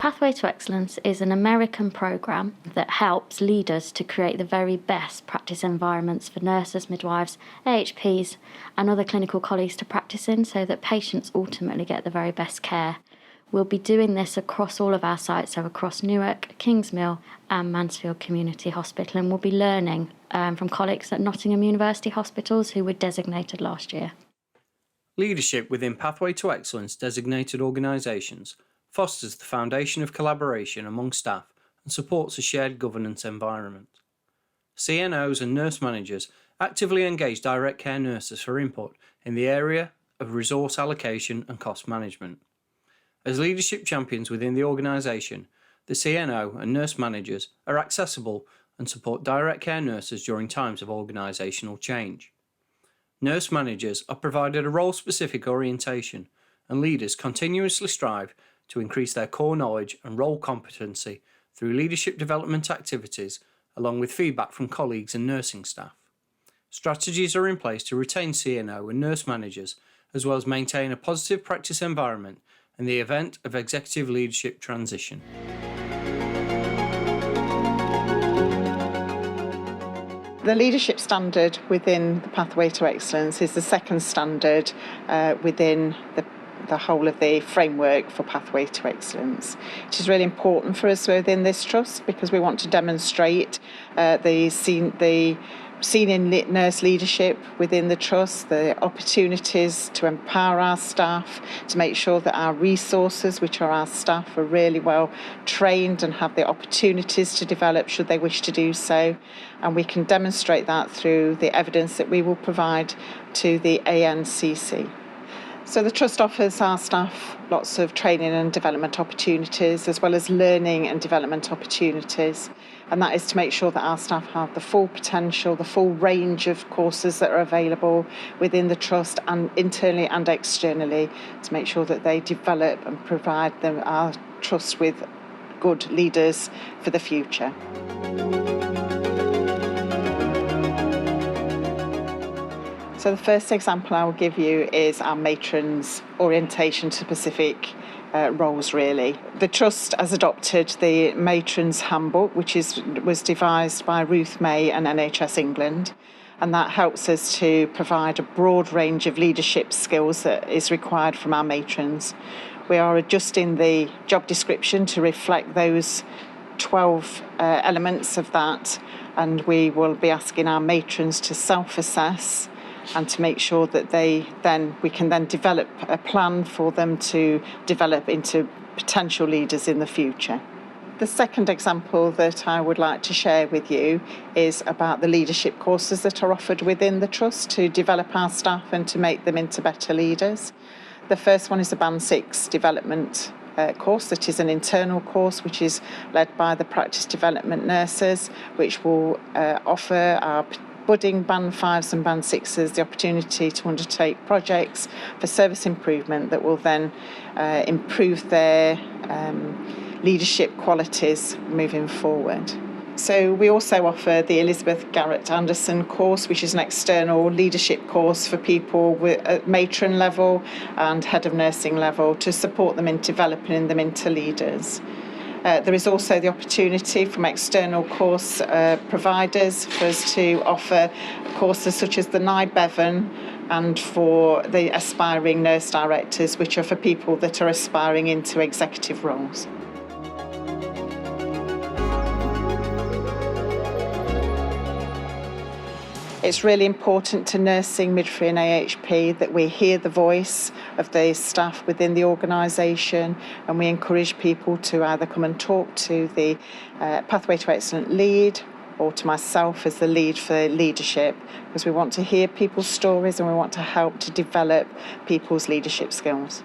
Pathway to Excellence is an American programme that helps leaders to create the very best practice environments for nurses, midwives, AHPs and other clinical colleagues to practice in so that patients ultimately get the very best care. We'll be doing this across all of our sites, so across Newark, Kingsmill and Mansfield Community Hospital, and we'll be learning from colleagues at Nottingham University Hospitals who were designated last year. Leadership within Pathway to Excellence designated organisations fosters the foundation of collaboration among staff and supports a shared governance environment. CNOs and nurse managers actively engage direct care nurses for input in the area of resource allocation and cost management. As leadership champions within the organisation, the CNO and nurse managers are accessible and support direct care nurses during times of organisational change. Nurse managers are provided a role-specific orientation, and leaders continuously strive to increase their core knowledge and role competency through leadership development activities, along with feedback from colleagues and nursing staff. Strategies are in place to retain CNO and nurse managers, as well as maintain a positive practice environment in the event of executive leadership transition. The leadership standard within the Pathway to Excellence is the second standard within the whole of the framework for Pathway to Excellence. It is really important for us within this trust because we want to demonstrate the senior nurse leadership within the trust, the opportunities to empower our staff, to make sure that our resources, which are our staff, are really well trained and have the opportunities to develop should they wish to do so. And we can demonstrate that through the evidence that we will provide to the ANCC. So the Trust offers our staff lots of training and development opportunities, as well as learning and development opportunities. And that is to make sure that our staff have the full potential, the full range of courses that are available within the Trust and internally and externally, to make sure that they develop and provide our Trust with good leaders for the future. So the first example I will give you is our matrons' orientation to specific roles, really. The Trust has adopted the Matrons Handbook, which was devised by Ruth May and NHS England, and that helps us to provide a broad range of leadership skills that is required from our matrons. We are adjusting the job description to reflect those 12 elements of that, and we will be asking our matrons to self-assess and to make sure that we can then develop a plan for them to develop into potential leaders in the future. The second example that I would like to share with you is about the leadership courses that are offered within the Trust to develop our staff and to make them into better leaders. The first one is the Band 6 development course that is an internal course which is led by the practice development nurses, which will offer our budding Band 5s and Band 6s the opportunity to undertake projects for service improvement that will then improve their leadership qualities moving forward. So we also offer the Elizabeth Garrett Anderson course, which is an external leadership course for people at matron level and head of nursing level to support them in developing them into leaders. There is also the opportunity from external course providers for us to offer courses such as the NIBEVN and for the aspiring nurse directors, which are for people that are aspiring into executive roles. It's really important to nursing, midwifery and AHP that we hear the voice of the staff within the organisation, and we encourage people to either come and talk to the Pathway to Excellent lead or to myself as the lead for leadership, because we want to hear people's stories and we want to help to develop people's leadership skills.